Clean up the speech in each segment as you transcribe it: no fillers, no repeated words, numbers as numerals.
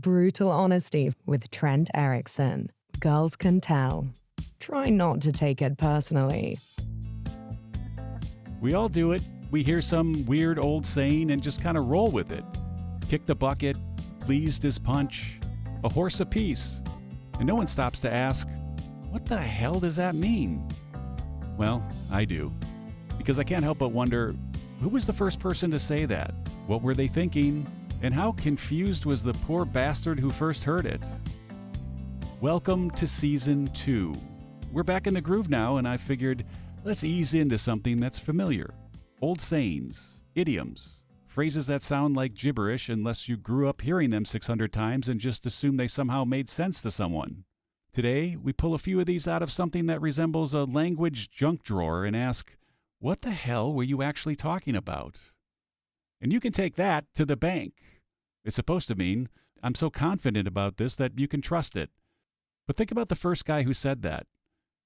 Brutal honesty with Trent Erickson. Girls can tell. Try not to take it personally. We all do it. We hear some weird old saying and just kind of roll with it. Kick the bucket, pleased as punch, a horse apiece. And no one stops to ask, what the hell does that mean? Well, I do. Because I can't help but wonder, who was the first person to say that? What were they thinking? And how confused was the poor bastard who first heard it? Welcome to Season 2. We're back in the groove now, and I figured, let's ease into something that's familiar. Old sayings, idioms, phrases that sound like gibberish unless you grew up hearing them 600 times and just assume they somehow made sense to someone. Today, we pull a few of these out of something that resembles a language junk drawer and ask, what the hell were you actually talking about? And you can take that to the bank. It's supposed to mean, I'm so confident about this that you can trust it. But think about the first guy who said that.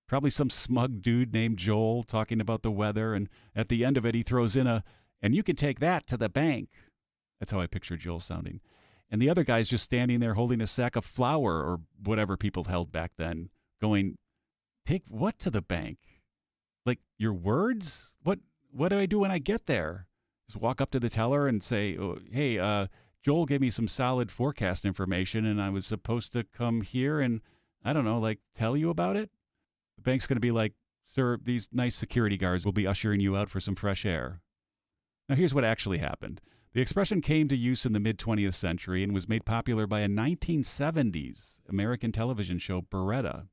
Probably some smug dude named Joel talking about the weather, and at the end of it he throws in and you can take that to the bank. That's how I picture Joel sounding. And the other guy's just standing there holding a sack of flour or whatever people held back then, going, take what to the bank? Like, your words? What do I do when I get there? Just walk up to the teller and say, oh, hey, Joel gave me some solid forecast information and I was supposed to come here and, I don't know, like, tell you about it? The bank's going to be like, sir, these nice security guards will be ushering you out for some fresh air. Now, here's what actually happened. The expression came to use in the mid-20th century and was made popular by a 1970s American television show, Baretta.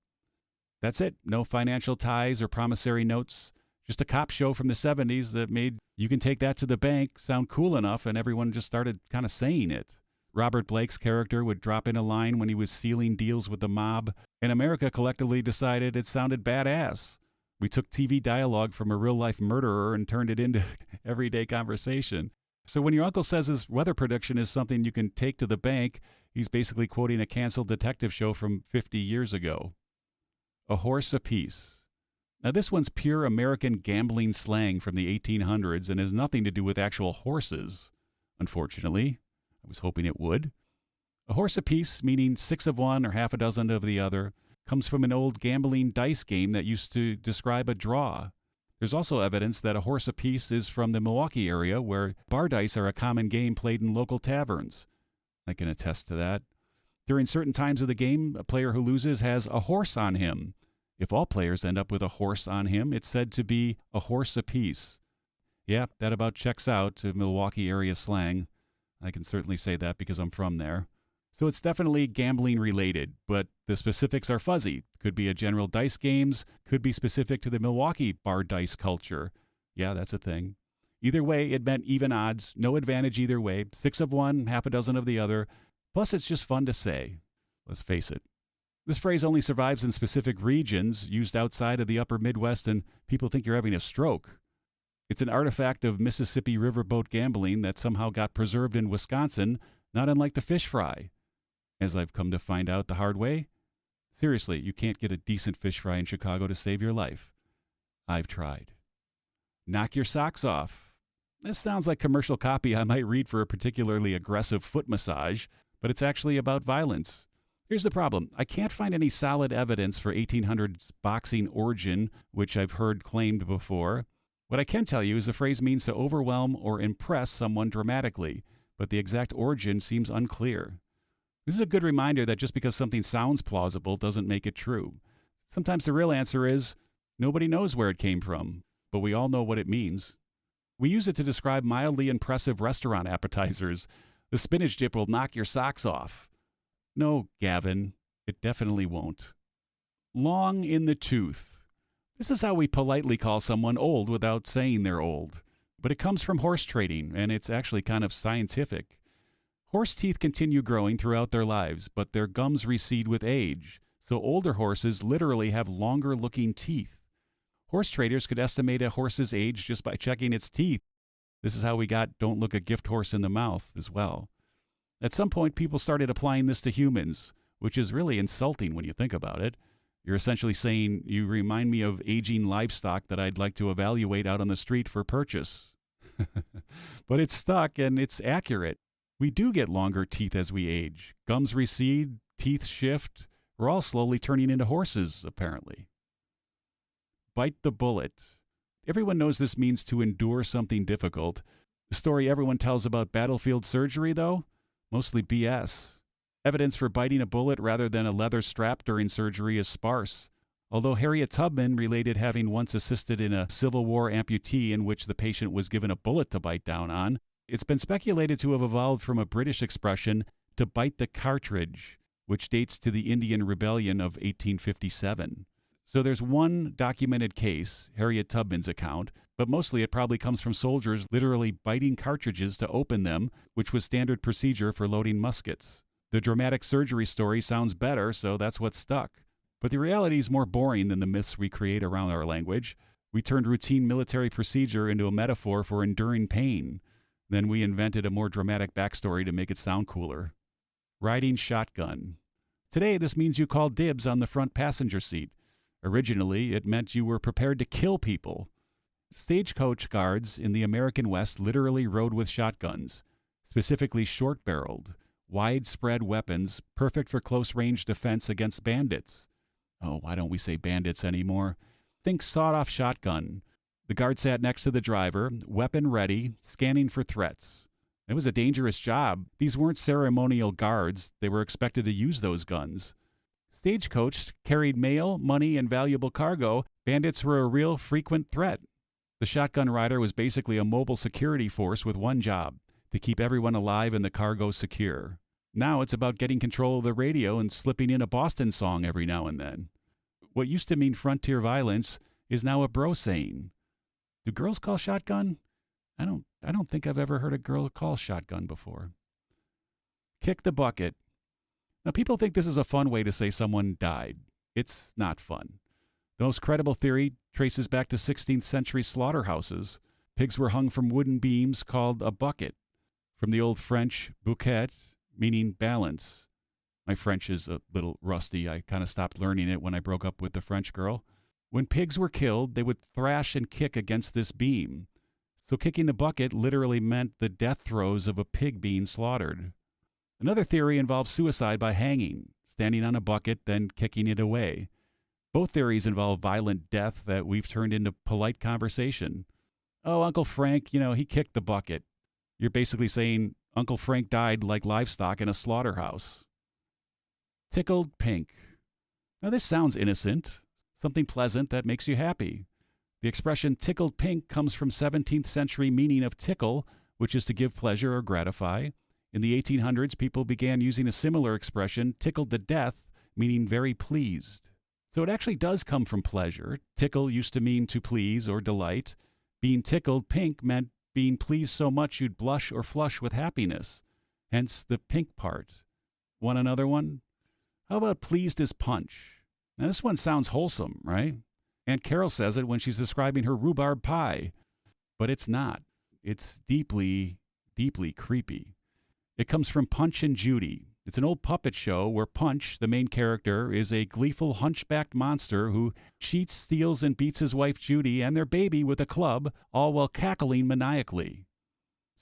That's it. No financial ties or promissory notes. Just a cop show from the 70s that made you can take that to the bank sound cool enough, and everyone just started kind of saying it. Robert Blake's character would drop in a line when he was sealing deals with the mob, and America collectively decided it sounded badass. We took TV dialogue from a real-life murderer and turned it into everyday conversation. So when your uncle says his weather prediction is something you can take to the bank, he's basically quoting a canceled detective show from 50 years ago. A horse apiece. Now this one's pure American gambling slang from the 1800s and has nothing to do with actual horses, unfortunately. I was hoping it would. A horse apiece, meaning 6 of one or half a dozen of the other, comes from an old gambling dice game that used to describe a draw. There's also evidence that a horse apiece is from the Milwaukee area, where bar dice are a common game played in local taverns. I can attest to that. During certain times of the game, a player who loses has a horse on him. If all players end up with a horse on him, it's said to be a horse apiece. Yeah, that about checks out to Milwaukee area slang. I can certainly say that because I'm from there. So it's definitely gambling related, but the specifics are fuzzy. Could be a general dice games, could be specific to the Milwaukee bar dice culture. Yeah, that's a thing. Either way, it meant even odds, no advantage either way, 6 of one, half a dozen of the other. Plus, it's just fun to say. Let's face it. This phrase only survives in specific regions, used outside of the upper Midwest, and people think you're having a stroke. It's an artifact of Mississippi riverboat gambling that somehow got preserved in Wisconsin, not unlike the fish fry. As I've come to find out the hard way, seriously, you can't get a decent fish fry in Chicago to save your life. I've tried. Knock your socks off. This sounds like commercial copy I might read for a particularly aggressive foot massage, but it's actually about violence. Here's the problem. I can't find any solid evidence for 1800s boxing origin, which I've heard claimed before. What I can tell you is the phrase means to overwhelm or impress someone dramatically, but the exact origin seems unclear. This is a good reminder that just because something sounds plausible doesn't make it true. Sometimes the real answer is, nobody knows where it came from, but we all know what it means. We use it to describe mildly impressive restaurant appetizers. The spinach dip will knock your socks off. No, Gavin, it definitely won't. Long in the tooth. This is how we politely call someone old without saying they're old. But it comes from horse trading, and it's actually kind of scientific. Horse teeth continue growing throughout their lives, but their gums recede with age, so older horses literally have longer-looking teeth. Horse traders could estimate a horse's age just by checking its teeth. This is how we got don't look a gift horse in the mouth as well. At some point, people started applying this to humans, which is really insulting when you think about it. You're essentially saying, you remind me of aging livestock that I'd like to evaluate out on the street for purchase. But it's stuck and it's accurate. We do get longer teeth as we age. Gums recede, teeth shift. We're all slowly turning into horses, apparently. Bite the bullet. Everyone knows this means to endure something difficult. The story everyone tells about battlefield surgery, though? Mostly BS. Evidence for biting a bullet rather than a leather strap during surgery is sparse. Although Harriet Tubman related having once assisted in a Civil War amputee in which the patient was given a bullet to bite down on, it's been speculated to have evolved from a British expression to bite the cartridge, which dates to the Indian Rebellion of 1857. So there's one documented case, Harriet Tubman's account, but mostly it probably comes from soldiers literally biting cartridges to open them, which was standard procedure for loading muskets. The dramatic surgery story sounds better, so that's what stuck. But the reality is more boring than the myths we create around our language. We turned routine military procedure into a metaphor for enduring pain. Then we invented a more dramatic backstory to make it sound cooler. Riding shotgun. Today, this means you call dibs on the front passenger seat. Originally, it meant you were prepared to kill people. Stagecoach guards in the American West literally rode with shotguns, specifically short-barreled, widespread weapons perfect for close-range defense against bandits. Oh, why don't we say bandits anymore? Think sawed-off shotgun. The guard sat next to the driver, weapon ready, scanning for threats. It was a dangerous job. These weren't ceremonial guards. They were expected to use those guns. Stagecoach carried mail, money, and valuable cargo. Bandits were a real frequent threat. The shotgun rider was basically a mobile security force with one job, to keep everyone alive and the cargo secure. Now it's about getting control of the radio and slipping in a Boston song every now and then. What used to mean frontier violence is now a bro saying. Do girls call shotgun? I don't think I've ever heard a girl call shotgun before. Kick the bucket. Now, people think this is a fun way to say someone died. It's not fun. The most credible theory traces back to 16th century slaughterhouses. Pigs were hung from wooden beams called a bucket, from the old French bouquet, meaning balance. My French is a little rusty. I kind of stopped learning it when I broke up with the French girl. When pigs were killed, they would thrash and kick against this beam. So kicking the bucket literally meant the death throes of a pig being slaughtered. Another theory involves suicide by hanging, standing on a bucket, then kicking it away. Both theories involve violent death that we've turned into polite conversation. Oh, Uncle Frank, he kicked the bucket. You're basically saying Uncle Frank died like livestock in a slaughterhouse. Tickled pink. Now this sounds innocent, something pleasant that makes you happy. The expression tickled pink comes from 17th century meaning of tickle, which is to give pleasure or gratify. In the 1800s, people began using a similar expression, tickled to death, meaning very pleased. So it actually does come from pleasure. Tickle used to mean to please or delight. Being tickled pink meant being pleased so much you'd blush or flush with happiness. Hence the pink part. Want another one? How about pleased as punch? Now this one sounds wholesome, right? Aunt Carol says it when she's describing her rhubarb pie. But it's not. It's deeply, deeply creepy. It comes from Punch and Judy. It's an old puppet show where Punch, the main character, is a gleeful hunchbacked monster who cheats, steals, and beats his wife Judy and their baby with a club, all while cackling maniacally.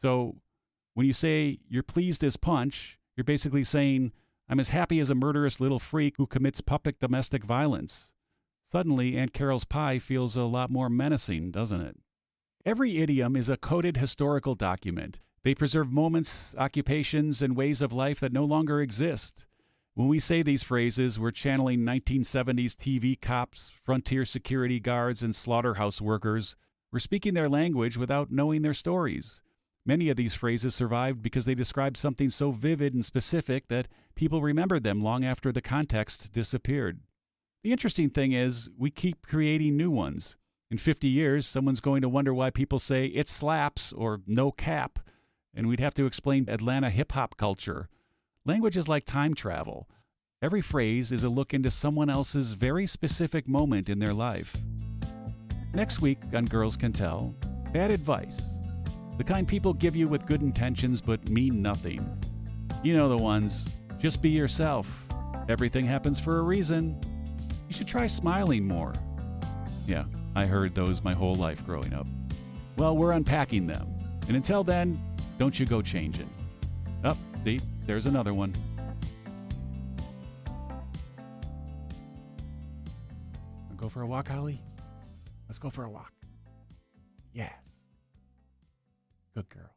So when you say you're pleased as Punch, you're basically saying, I'm as happy as a murderous little freak who commits puppet domestic violence. Suddenly, Aunt Carol's pie feels a lot more menacing, doesn't it? Every idiom is a coded historical document. They preserve moments, occupations, and ways of life that no longer exist. When we say these phrases, we're channeling 1970s TV cops, frontier security guards, and slaughterhouse workers. We're speaking their language without knowing their stories. Many of these phrases survived because they described something so vivid and specific that people remembered them long after the context disappeared. The interesting thing is, we keep creating new ones. In 50 years, someone's going to wonder why people say, it slaps, or no cap, and we'd have to explain Atlanta hip-hop culture. Language is like time travel. Every phrase is a look into someone else's very specific moment in their life. Next week on Girls Can Tell, bad advice. The kind people give you with good intentions but mean nothing. You know the ones. Just be yourself. Everything happens for a reason. You should try smiling more. Yeah, I heard those my whole life growing up. Well, we're unpacking them. And until then, don't you go changing. Oh, see, there's another one. Go for a walk, Holly? Let's go for a walk. Yes. Good girl.